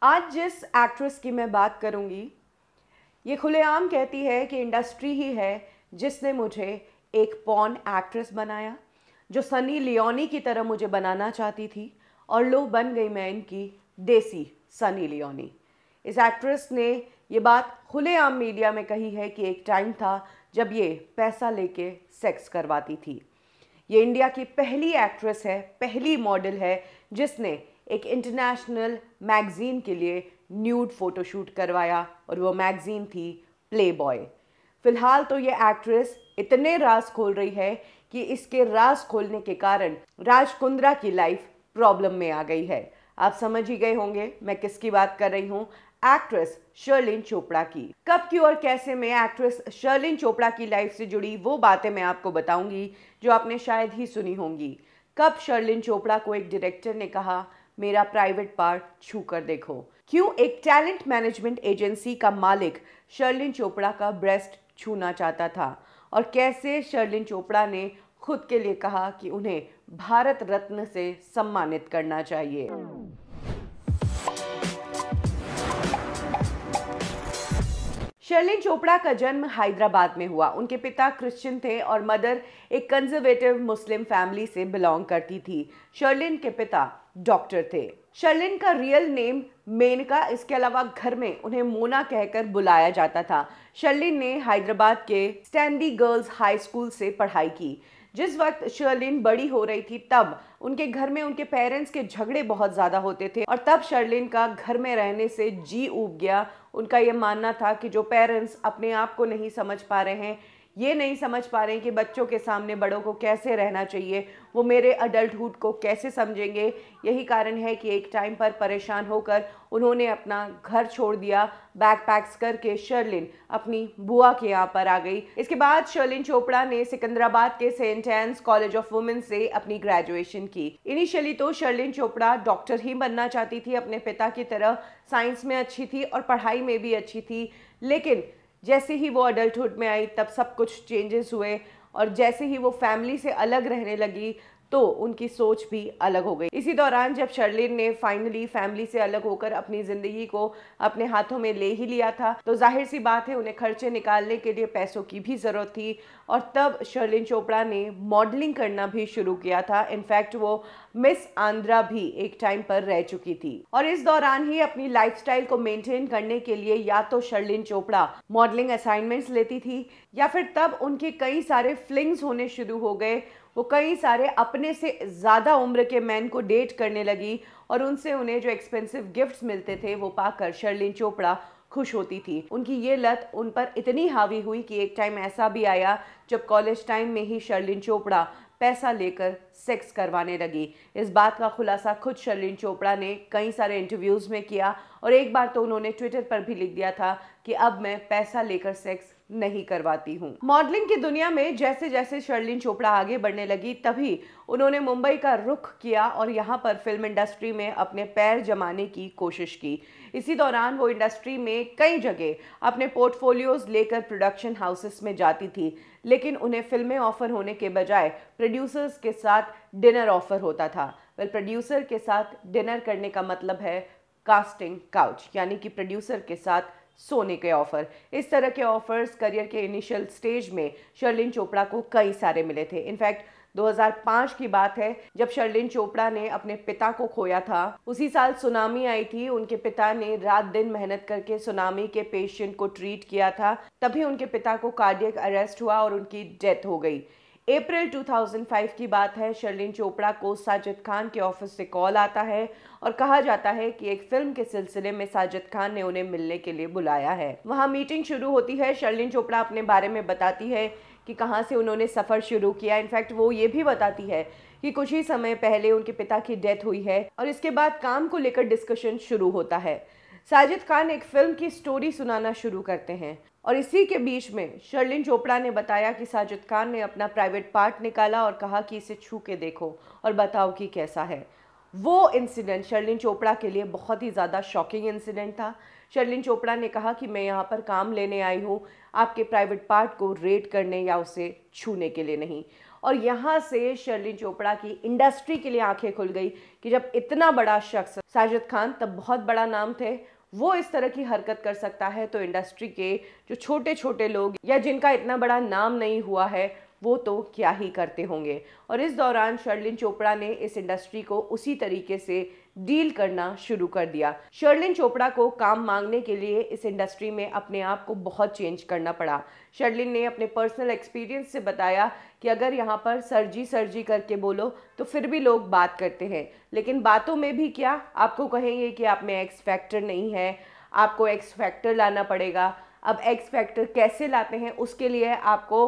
आज जिस एक्ट्रेस की मैं बात करूंगी, ये खुलेआम कहती है कि इंडस्ट्री ही है जिसने मुझे एक पॉर्न एक्ट्रेस बनाया, जो सनी लियोनी की तरह मुझे बनाना चाहती थी, और लो बन गई मैं इनकी देसी सनी लियोनी। इस एक्ट्रेस ने ये बात खुलेआम मीडिया में कही है कि एक टाइम था जब ये पैसा लेके सेक्स करवाती थी। ये इंडिया की पहली एक्ट्रेस है, पहली मॉडल है जिसने एक इंटरनेशनल मैगजीन के लिए न्यूड फोटोशूट करवाया, और वो मैगजीन थी प्लेबॉय। फिलहाल तो ये एक्ट्रेस इतने राज खोल रही है कि इसके राज खोलने के कारण राज कुंद्रा की लाइफ प्रॉब्लम में आ गई है। आप समझ ही गए होंगे मैं किसकी बात कर रही हूँ, एक्ट्रेस शर्लिन चोपड़ा की। कब, क्यों और कैसे में एक्ट्रेस शर्लिन चोपड़ा की लाइफ से जुड़ी वो बातें मैं आपको बताऊंगी जो आपने शायद ही सुनी होंगी। कब शर्लिन चोपड़ा को एक डायरेक्टर ने कहा मेरा प्राइवेट पार्ट छू कर देखो। क्यों एक टैलेंट मैनेजमेंट एजेंसी का मालिक शर्लिन चोपड़ा का ब्रेस्ट छूना चाहता था, और कैसे शर्लिन चोपड़ा ने खुद के लिए कहा कि उन्हें भारत रत्न से सम्मानित करना चाहिए। शर्लिन चोपड़ा का जन्म हैदराबाद में हुआ। उनके पिता क्रिश्चियन थे और मदर एक कंजर्वेटिव मुस्लिम फैमिली से बिलोंग करती थी। शर्लिन के पिता डॉक्टर थे। शर्लिन का रियल नेम मेनका, इसके अलावा घर में उन्हें मोना कहकर बुलाया जाता था। शर्लिन ने हैदराबाद के स्टैंडी गर्ल्स हाई स्कूल से पढ़ाई की। जिस वक्त शर्लिन बड़ी हो रही थी तब उनके घर में उनके पेरेंट्स के झगड़े बहुत ज़्यादा होते थे, और तब शर्लिन का घर में रहने से जी ऊब गया। उनका ये मानना था कि जो पेरेंट्स अपने आप को नहीं समझ पा रहे हैं, ये नहीं समझ पा रहे हैं कि बच्चों के सामने बड़ों को कैसे रहना चाहिए, वो मेरे अडल्टहुड को कैसे समझेंगे। यही कारण है कि एक टाइम पर परेशान होकर उन्होंने अपना घर छोड़ दिया। बैग पैक्स करके शर्लिन अपनी बुआ के यहाँ पर आ गई। इसके बाद शर्लिन चोपड़ा ने सिकंदराबाद के सेंट एन्स कॉलेज ऑफ वुमेन से अपनी ग्रेजुएशन की। इनिशियली तो शर्लिन चोपड़ा डॉक्टर ही बनना चाहती थी, अपने पिता की तरह साइंस में अच्छी थी और पढ़ाई में भी अच्छी थी। लेकिन जैसे ही वो अडल्टहुड में आई तब सब कुछ चेंजेस हुए, और जैसे ही वो फैमिली से अलग रहने लगी तो उनकी सोच भी अलग हो गई। इसी दौरान जब शर्लिन ने फाइनली फैमिली से अलग होकर अपनी ज़िंदगी को अपने हाथों में ले ही लिया था, तो जाहिर सी बात है उन्हें खर्चे निकालने के लिए पैसों की भी ज़रूरत थी, और तब शर्लिन चोपड़ा ने मॉडलिंग करना भी शुरू किया था। इनफैक्ट वो मिस आंध्रा भी एक टाइम पर रह चुकी थी, और इस दौरान ही अपनी लाइफस्टाइल को मेंटेन करने के लिए या तो शर्लिन चोपड़ा मॉडलिंग असाइनमेंट्स लेती थी, या फिर तब उनके कई सारे फ्लिंग्स होने शुरू हो गए। वो कई सारे अपने से ज़्यादा उम्र के मैन को डेट करने लगी, और उनसे उन्हें जो एक्सपेंसिव गिफ्ट्स मिलते थे वो पाकर शर्लिन चोपड़ा खुश होती थी। उनकी ये लत उन पर इतनी हावी हुई कि एक टाइम ऐसा भी आया जब कॉलेज टाइम में ही शर्लिन चोपड़ा पैसा लेकर सेक्स करवाने लगी। इस बात का खुलासा खुद शर्लिन चोपड़ा ने कई सारे इंटरव्यूज़ में किया, और एक बार तो उन्होंने ट्विटर पर भी लिख दिया था कि अब मैं पैसा लेकर सेक्स नहीं करवाती हूँ। मॉडलिंग की दुनिया में जैसे जैसे शर्लिन चोपड़ा आगे बढ़ने लगी तभी उन्होंने मुंबई का रुख किया और यहाँ पर फिल्म इंडस्ट्री में अपने पैर जमाने की कोशिश की। इसी दौरान वो इंडस्ट्री में कई जगह अपने पोर्टफोलियोज लेकर प्रोडक्शन हाउसेस में जाती थी, लेकिन उन्हें फिल्में ऑफर होने के बजाय प्रोड्यूसर्स के साथ डिनर ऑफर होता था। प्रोड्यूसर के साथ डिनर करने का मतलब है कास्टिंग काउच, यानी कि प्रोड्यूसर के साथ सोने के ऑफर। इस तरह के ऑफर्स करियर के इनिशियल स्टेज में शर्लिन चोपड़ा को कई सारे मिले थे। इनफैक्ट 2005 की बात है जब शर्लिन चोपड़ा ने अपने पिता को खोया था। उसी साल सुनामी आई थी। उनके पिता ने रात दिन मेहनत करके सुनामी के पेशेंट को ट्रीट किया था, तभी उनके पिता को कार्डियक अरेस्ट हुआ और उनकी डेथ हो गई। अप्रैल 2005 की बात है। शर्लिन चोपड़ा को साजिद खान के ऑफिस से कॉल आता है और कहा जाता है कि एक फिल्म के सिलसिले में साजिद खान ने उन्हें मिलने के लिए बुलाया है। वहां मीटिंग शुरू होती है। शर्लिन चोपड़ा अपने बारे में बताती है कि कहां से उन्होंने सफ़र शुरू किया। इनफैक्ट वो ये भी बताती है कि कुछ ही समय पहले उनके पिता की डेथ हुई है, और इसके बाद काम को लेकर डिस्कशन शुरू होता है। साजिद खान एक फिल्म की स्टोरी सुनाना शुरू करते हैं, और इसी के बीच में शर्लिन चोपड़ा ने बताया कि साजिद खान ने अपना प्राइवेट पार्ट निकाला और कहा कि इसे छू के देखो और बताओ कि कैसा है। वो इंसिडेंट शर्लिन चोपड़ा के लिए बहुत ही ज़्यादा शॉकिंग इंसिडेंट था। शर्लिन चोपड़ा ने कहा कि मैं यहाँ पर काम लेने आई हूँ, आपके प्राइवेट पार्ट को रेट करने या उसे छूने के लिए नहीं। और यहाँ से शर्लिन चोपड़ा की इंडस्ट्री के लिए आंखें खुल गई कि जब इतना बड़ा शख्स, साजिद खान तब बहुत बड़ा नाम थे, वो इस तरह की हरकत कर सकता है, तो इंडस्ट्री के जो छोटे छोटे लोग या जिनका इतना बड़ा नाम नहीं हुआ है वो तो क्या ही करते होंगे। और इस दौरान शर्लिन चोपड़ा ने इस इंडस्ट्री को उसी तरीके से डील करना शुरू कर दिया। शर्लिन चोपड़ा को काम मांगने के लिए इस इंडस्ट्री में अपने आप को बहुत चेंज करना पड़ा। शर्लिन ने अपने पर्सनल एक्सपीरियंस से बताया कि अगर यहाँ पर सर्जी करके बोलो तो फिर भी लोग बात करते हैं, लेकिन बातों में भी क्या, आपको कहेंगे कि आप में एक्स फैक्टर नहीं है, आपको एक्स फैक्टर लाना पड़ेगा। अब एक्स फैक्टर कैसे लाते हैं, उसके लिए आपको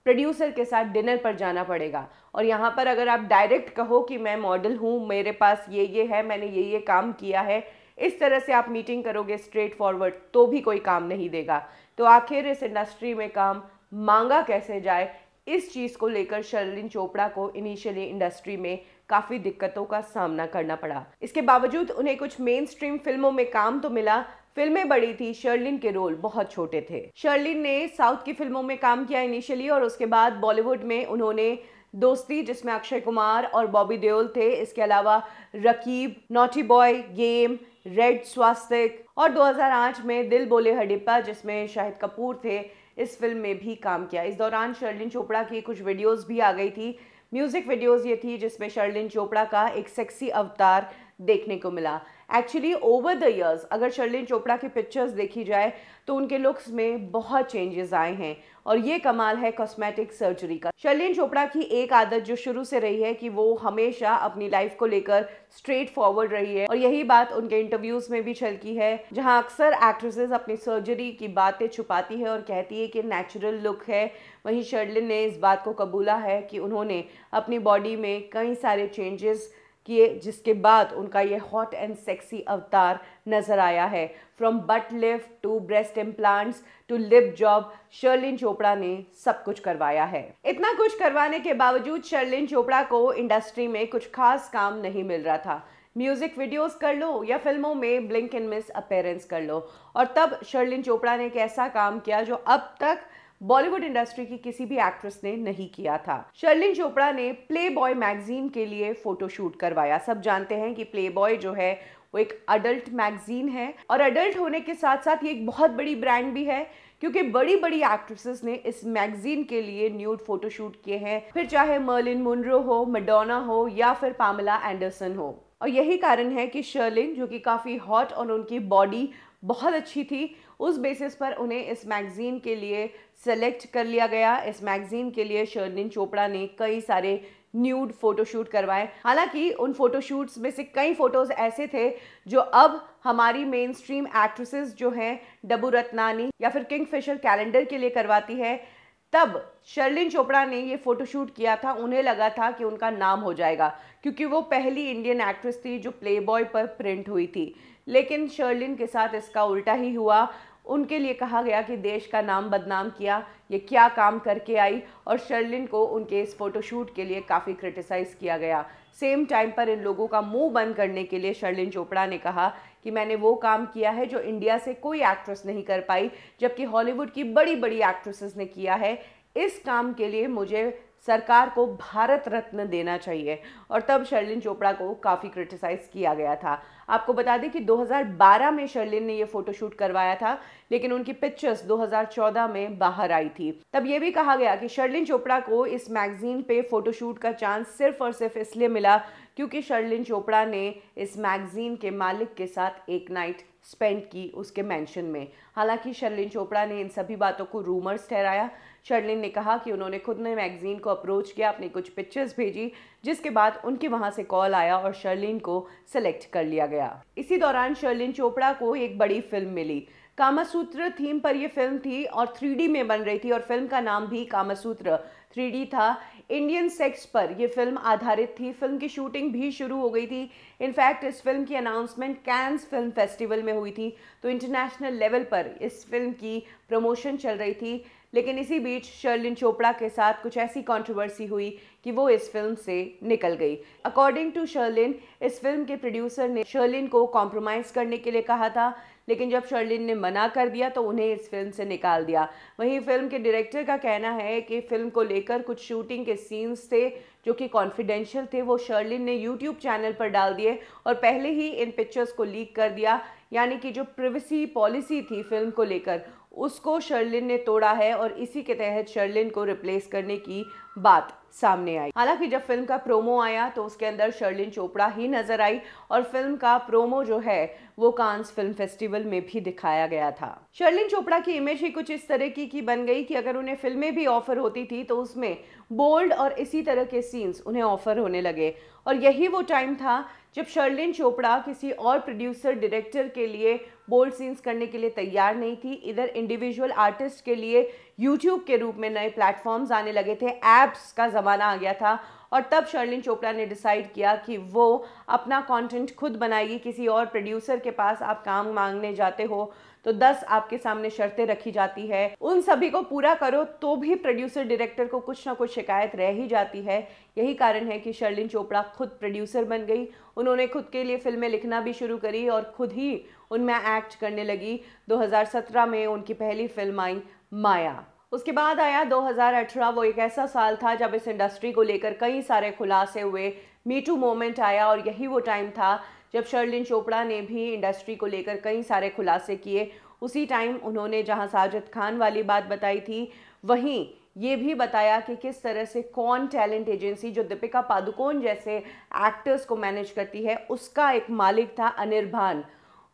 प्रोड्यूसर के साथ डिनर पर जाना पड़ेगा। और यहाँ पर अगर आप डायरेक्ट कहो कि मैं मॉडल हूँ, मेरे पास ये है, मैंने ये काम किया है, इस तरह से आप मीटिंग करोगे स्ट्रेट फॉरवर्ड, तो भी कोई काम नहीं देगा। तो आखिर इस इंडस्ट्री में काम मांगा कैसे जाए, इस चीज़ को लेकर शर्लिन चोपड़ा को इनिशियली इंडस्ट्री में काफ़ी दिक्कतों का सामना करना पड़ा। इसके बावजूद उन्हें कुछ मेन स्ट्रीम फिल्मों में काम तो मिला, फिल्में बड़ी थी, शर्लिन के रोल बहुत छोटे थे। शर्लिन ने साउथ की फिल्मों में काम किया इनिशियली, और उसके बाद बॉलीवुड में उन्होंने दोस्ती, जिसमें अक्षय कुमार और बॉबी देओल थे, इसके अलावा Raqib, naughty boy, game, red स्वास्तिक और 2008 में दिल बोले हडिप्पा, जिसमें शाहिद कपूर थे, इस फिल्म में भी काम किया। इस दौरान शर्लिन चोपड़ा की कुछ वीडियोस भी आ गई थी, म्यूजिक वीडियोस ये थी जिसमें शर्लिन चोपड़ा का एक सेक्सी अवतार देखने को मिला। एक्चुअली ओवर द इयर्स अगर शर्लिन चोपड़ा की पिक्चर्स देखी जाए तो उनके लुक्स में बहुत चेंजेस आए हैं, और ये कमाल है कॉस्मेटिक सर्जरी का। शर्लिन चोपड़ा की एक आदत जो शुरू से रही है कि वो हमेशा अपनी लाइफ को लेकर स्ट्रेट फॉरवर्ड रही है, और यही बात उनके इंटरव्यूज में भी झलकी है, जहां अक्सर एक्ट्रेसेस अपनी सर्जरी की बातें छुपाती है और कहती है कि नेचुरल लुक है। वहीं शर्लिन ने इस बात को कबूला है कि उन्होंने अपनी बॉडी में कई सारे चेंजेस किए, जिसके बाद उनका ये हॉट एंड सेक्सी अवतार नजर आया है। From butt lift to breast implants to lip job, Sherlyn Chopra ने सब कुछ करवाया है। इतना कुछ करवाने के बावजूद शर्लिन चोपड़ा को इंडस्ट्री में कुछ खास काम नहीं मिल रहा था। म्यूजिक वीडियोस कर लो या फिल्मों में ब्लिंक एंड मिस अपीयरेंस कर लो, और तब शर्लिन चोपड़ा ने एक ऐसा काम किया जो अब तक बॉलीवुड इंडस्ट्री की किसी भी एक्ट्रेस ने नहीं किया था। शर्लिन चोपड़ा ने प्ले बॉय मैगजीन के लिए फोटोशूट करवाया। सब जानते हैं कि प्ले बॉय जो है वो एक अडल्ट मैगजीन है, और अडल्ट होने के साथ साथ ये एक बहुत बड़ी ब्रांड भी है, क्योंकि बड़ी बड़ी एक्ट्रेसेस ने इस मैगजीन के लिए न्यूड फोटोशूट किए हैं, फिर चाहे मर्लिन मुनरो हो, मैडोना हो या फिर पामेला एंडरसन हो। और यही कारण है कि शर्लिन, जो कि काफ़ी हॉट और उनकी बॉडी बहुत अच्छी थी, उस बेसिस पर उन्हें इस मैगजीन के लिए सेलेक्ट कर लिया गया। इस मैगजीन के लिए शर्लिन चोपड़ा ने कई सारे न्यूड फोटोशूट करवाए। हालांकि उन फोटोशूट्स में से कई फोटोज ऐसे थे जो अब हमारी मेन स्ट्रीम एक्ट्रेसेस जो हैं, डब्बू रत्नानी या फिर किंगफिशर कैलेंडर के लिए करवाती है, तब शर्लिन चोपड़ा ने ये फोटोशूट किया था। उन्हें लगा था कि उनका नाम हो जाएगा, क्योंकि वो पहली इंडियन एक्ट्रेस थी जो प्लेबॉय पर प्रिंट हुई थी। लेकिन शर्लिन के साथ इसका उल्टा ही हुआ। उनके लिए कहा गया कि देश का नाम बदनाम किया, ये क्या काम करके आई, और शर्लिन को उनके इस फोटोशूट के लिए काफ़ी क्रिटिसाइज़ किया गया। सेम टाइम पर इन लोगों का मुंह बंद करने के लिए शर्लिन चोपड़ा ने कहा कि मैंने वो काम किया है जो इंडिया से कोई एक्ट्रेस नहीं कर पाई, जबकि हॉलीवुड की बड़ी बड़ी एक्ट्रेसेस ने किया है। इस काम के लिए मुझे सरकार को भारत रत्न देना चाहिए, और तब शर्लिन चोपड़ा को काफ़ी क्रिटिसाइज किया गया था। आपको बता दें कि 2012 में शर्लिन ने ये फोटोशूट करवाया था, लेकिन उनकी पिक्चर्स 2014 में बाहर आई थी। तब ये भी कहा गया कि शर्लिन चोपड़ा को इस मैगजीन पे फोटोशूट का चांस सिर्फ और सिर्फ इसलिए मिला क्योंकि शर्लिन चोपड़ा ने इस मैगजीन के मालिक के साथ एक नाइट स्पेंड की उसके मेंशन में। हालांकि शर्लिन चोपड़ा ने इन सभी बातों को रूमर्स ठहराया। शर्लिन ने कहा कि उन्होंने खुद ने मैगजीन को अप्रोच किया, अपनी कुछ पिक्चर्स भेजी, जिसके बाद उनके वहां से कॉल आया और शर्लिन को सेलेक्ट कर लिया गया। इसी दौरान शर्लिन चोपड़ा को एक बड़ी फिल्म मिली। कामासूत्र थीम पर यह फिल्म थी और 3D में बन रही थी, और फिल्म का नाम भी कामासूत्र 3D था। इंडियन सेक्स पर यह फिल्म आधारित थी। फिल्म की शूटिंग भी शुरू हो गई थी। इनफैक्ट इस फिल्म की अनाउंसमेंट कैन्स फिल्म फेस्टिवल में हुई थी, तो इंटरनेशनल लेवल पर इस फिल्म की प्रमोशन चल रही थी। लेकिन इसी बीच शर्लिन चोपड़ा के साथ कुछ ऐसी कंट्रोवर्सी हुई कि वो इस फिल्म से निकल गई। अकॉर्डिंग टू शर्लिन, इस फिल्म के प्रोड्यूसर ने शर्लिन को कॉम्प्रोमाइज करने के लिए कहा था, लेकिन जब शर्लिन ने मना कर दिया तो उन्हें इस फिल्म से निकाल दिया। वहीं फिल्म के डायरेक्टर का कहना है कि फिल्म को लेकर कुछ शूटिंग के सीन्स थे जो कि कॉन्फिडेंशियल थे, वो शर्लिन ने यूट्यूब चैनल पर डाल दिए और पहले ही इन पिक्चर्स को लीक कर दिया। यानी कि जो प्रिवेसी पॉलिसी थी फिल्म को लेकर, उसको शर्लिन ने तोड़ा है और इसी के तहत शर्लिन को रिप्लेस करने की बात सामने आई। हालांकि जब फिल्म का प्रोमो आया तो उसके अंदर शर्लिन चोपड़ा ही नजर आई और फिल्म का प्रोमो जो है वो कांस फिल्म फेस्टिवल में भी दिखाया गया था। शर्लिन चोपड़ा की इमेज ही कुछ इस तरह की बन गई कि अगर उन्हें फिल्में भी ऑफर होती थी तो उसमें बोल्ड और इसी तरह के सीन्स उन्हें ऑफर होने लगे। और यही वो टाइम था जब शर्लिन चोपड़ा किसी और प्रोड्यूसर डायरेक्टर के लिए बोल्ड सीन्स करने के लिए तैयार नहीं थी। इधर इंडिविजुअल आर्टिस्ट के लिए यूट्यूब के रूप में नए प्लेटफॉर्म्स आने लगे थे, ऐप्स का ज़माना आ गया था और तब शर्लिन चोपड़ा ने डिसाइड किया कि वो अपना कंटेंट खुद बनाएगी। किसी और प्रोड्यूसर के पास आप काम मांगने जाते हो तो 10 आपके सामने शर्तें रखी जाती है, उन सभी को पूरा करो तो भी प्रोड्यूसर डायरेक्टर को कुछ ना कुछ शिकायत रह ही जाती है। यही कारण है कि शर्लिन चोपड़ा खुद प्रोड्यूसर बन गई। उन्होंने खुद के लिए फिल्में लिखना भी शुरू करी और खुद ही उनमें एक्ट करने लगी। 2017 में उनकी पहली फिल्म आई माया। उसके बाद आया 2018। वो एक ऐसा साल था जब इस इंडस्ट्री को लेकर कई सारे खुलासे हुए, मी टू मोमेंट आया और यही वो टाइम था जब शर्लिन चोपड़ा ने भी इंडस्ट्री को लेकर कई सारे खुलासे किए। उसी टाइम उन्होंने जहां साजिद खान वाली बात बताई थी, वहीं ये भी बताया कि किस तरह से कौन टैलेंट एजेंसी जो दीपिका पादुकोण जैसे एक्टर्स को मैनेज करती है उसका एक मालिक था अनिर्बान।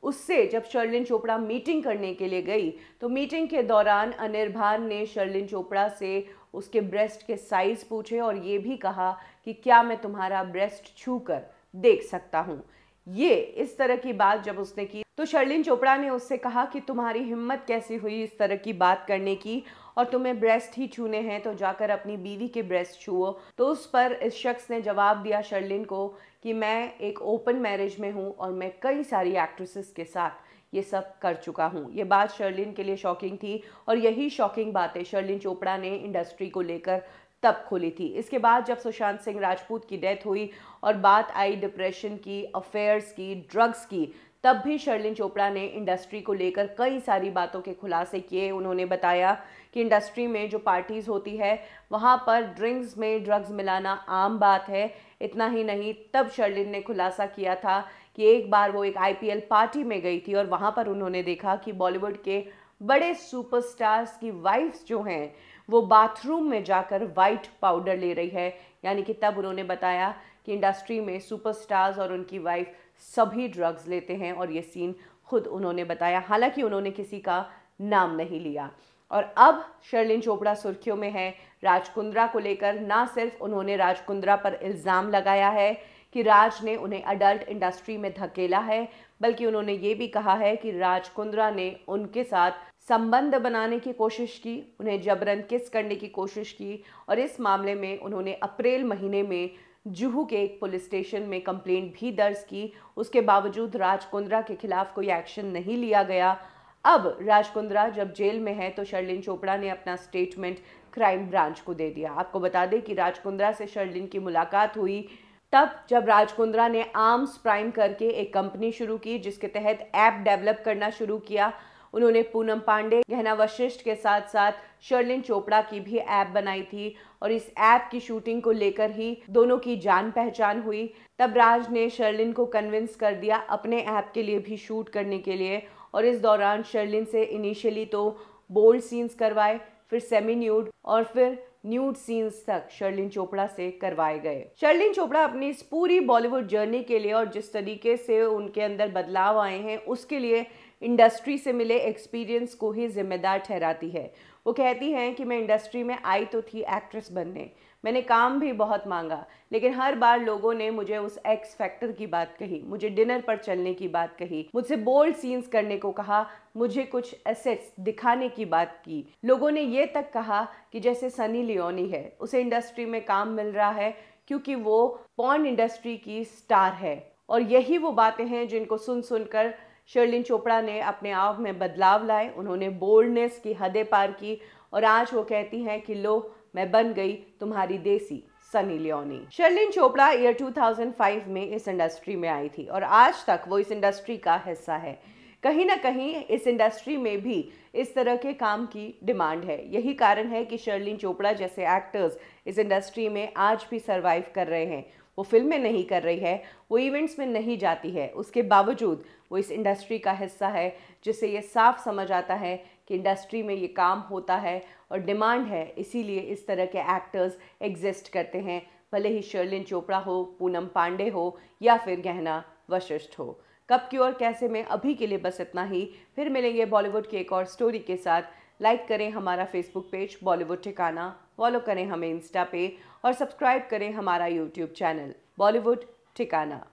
उससे जब शर्लिन चोपड़ा मीटिंग करने के लिए गई तो मीटिंग के दौरान अनिर्बान ने शर्लिन चोपड़ा से उसके ब्रेस्ट के साइज पूछे और ये भी कहा कि क्या मैं तुम्हारा ब्रेस्ट छू कर देख सकता हूँ। ये इस तरह की बात जब उसने की तो शर्लिन चोपड़ा ने उससे कहा कि तुम्हारी हिम्मत कैसी हुई इस तरह की बात करने की, और तुम्हें ब्रेस्ट ही छूने हैं तो जाकर अपनी बीवी के ब्रेस्ट छुओ। तो उस पर इस शख्स ने जवाब दिया शर्लिन को कि मैं एक ओपन मैरिज में हूँ और मैं कई सारी एक्ट्रेसेस के साथ ये सब कर चुका हूँ। ये बात शर्लिन के लिए शॉकिंग थी और यही शॉकिंग बातें शर्लिन चोपड़ा ने इंडस्ट्री को लेकर तब खोली थी। इसके बाद जब सुशांत सिंह राजपूत की डेथ हुई और बात आई डिप्रेशन की, अफेयर्स की, ड्रग्स की, तब भी शर्लिन चोपड़ा ने इंडस्ट्री को लेकर कई सारी बातों के खुलासे किए। उन्होंने बताया कि इंडस्ट्री में जो पार्टीज होती है वहाँ पर ड्रिंक्स में ड्रग्स मिलाना आम बात है। इतना ही नहीं, तब शर्लिन ने खुलासा किया था कि एक बार वो एक IPL पार्टी में गई थी और वहाँ पर उन्होंने देखा कि बॉलीवुड के बड़े सुपरस्टार्स की वाइफ्स जो हैं वो बाथरूम में जाकर वाइट पाउडर ले रही है। यानी कि तब उन्होंने बताया कि इंडस्ट्री में सुपरस्टार्स और उनकी वाइफ सभी ड्रग्स लेते हैं और ये सीन खुद उन्होंने बताया। हालांकि उन्होंने किसी का नाम नहीं लिया। और अब शर्लिन चोपड़ा सुर्खियों में है राज कुंद्रा को लेकर। ना सिर्फ उन्होंने राज कुंद्रा पर इल्ज़ाम लगाया है कि राज ने उन्हें अडल्ट इंडस्ट्री में धकेला है, बल्कि उन्होंने ये भी कहा है कि राज कुंद्रा ने उनके साथ संबंध बनाने की कोशिश की, उन्हें जबरन किस करने की कोशिश की और इस मामले में उन्होंने अप्रैल महीने में जुहू के एक पुलिस स्टेशन में कंप्लेंट भी दर्ज की। उसके बावजूद राज कुंद्रा के खिलाफ कोई एक्शन नहीं लिया गया। अब राज कुंद्रा जब जेल में है तो शर्लिन चोपड़ा ने अपना स्टेटमेंट क्राइम ब्रांच को दे दिया। आपको बता दें कि राज कुंद्रा से शर्लिन की मुलाकात हुई तब जब राज कुंद्रा ने आर्म्स प्राइम करके एक कंपनी शुरू की जिसके तहत ऐप डेवलप करना शुरू किया। उन्होंने पूनम पांडे, गहना वशिष्ठ के साथ साथ शर्लिन चोपड़ा की भी ऐप बनाई थी और इस ऐप की शूटिंग को लेकर ही दोनों की जान पहचान हुई। तब राज ने शर्लिन को कन्विंस कर दिया अपने ऐप के लिए भी शूट करने के लिए और इस दौरान शर्लिन से इनिशियली तो बोल्ड सीन्स करवाए, फिर सेमी न्यूड और फिर न्यूड सीन्स तक शर्लिन चोपड़ा से करवाए गए। शर्लिन चोपड़ा अपनी इस पूरी बॉलीवुड जर्नी के लिए और जिस तरीके से उनके अंदर बदलाव आए हैं उसके लिए इंडस्ट्री से मिले एक्सपीरियंस को ही जिम्मेदार ठहराती है। वो कहती हैं कि मैं इंडस्ट्री में आई तो थी एक्ट्रेस बनने, मैंने काम भी बहुत मांगा, लेकिन हर बार लोगों ने मुझे उस एक्स फैक्टर की बात कही, मुझे डिनर पर चलने की बात कही, मुझसे बोल्ड सीन्स करने को कहा, मुझे कुछ एसेट्स दिखाने की बात की। लोगों ने ये तक कहा कि जैसे सनी लियोनी है, उसे इंडस्ट्री में काम मिल रहा है क्योंकि वो पॉर्न इंडस्ट्री की स्टार है। और यही वो बातें हैं जिनको सुन शर्लिन चोपड़ा ने अपने आप में बदलाव लाए। उन्होंने बोल्डनेस की हदें पार की और आज वो कहती हैं कि लो मैं बन गई तुम्हारी देसी सनी लियोनी। शर्लिन चोपड़ा ईयर 2005 में इस इंडस्ट्री में आई थी और आज तक वो इस इंडस्ट्री का हिस्सा है। कहीं ना कहीं इस इंडस्ट्री में भी इस तरह के काम की डिमांड है। यही कारण है कि शर्लिन चोपड़ा जैसे एक्टर्स इस इंडस्ट्री में आज भी सरवाइव कर रहे हैं। वो फिल्में नहीं कर रही है, वो इवेंट्स में नहीं जाती है, उसके बावजूद वो इस इंडस्ट्री का हिस्सा है, जिससे ये साफ समझ आता है कि इंडस्ट्री में ये काम होता है और डिमांड है, इसीलिए इस तरह के एक्टर्स एग्जिस्ट करते हैं, भले ही शर्लिन चोपड़ा हो, पूनम पांडे हो या फिर गहना वशिष्ठ हो। कब क्यों और कैसे में अभी के लिए बस इतना ही। फिर मिलेंगे बॉलीवुड की एक और स्टोरी के साथ। लाइक करें हमारा फेसबुक पेज बॉलीवुड ठिकाना, फॉलो करें हमें इंस्टा पे और सब्सक्राइब करें हमारा यूट्यूब चैनल बॉलीवुड ठिकाना।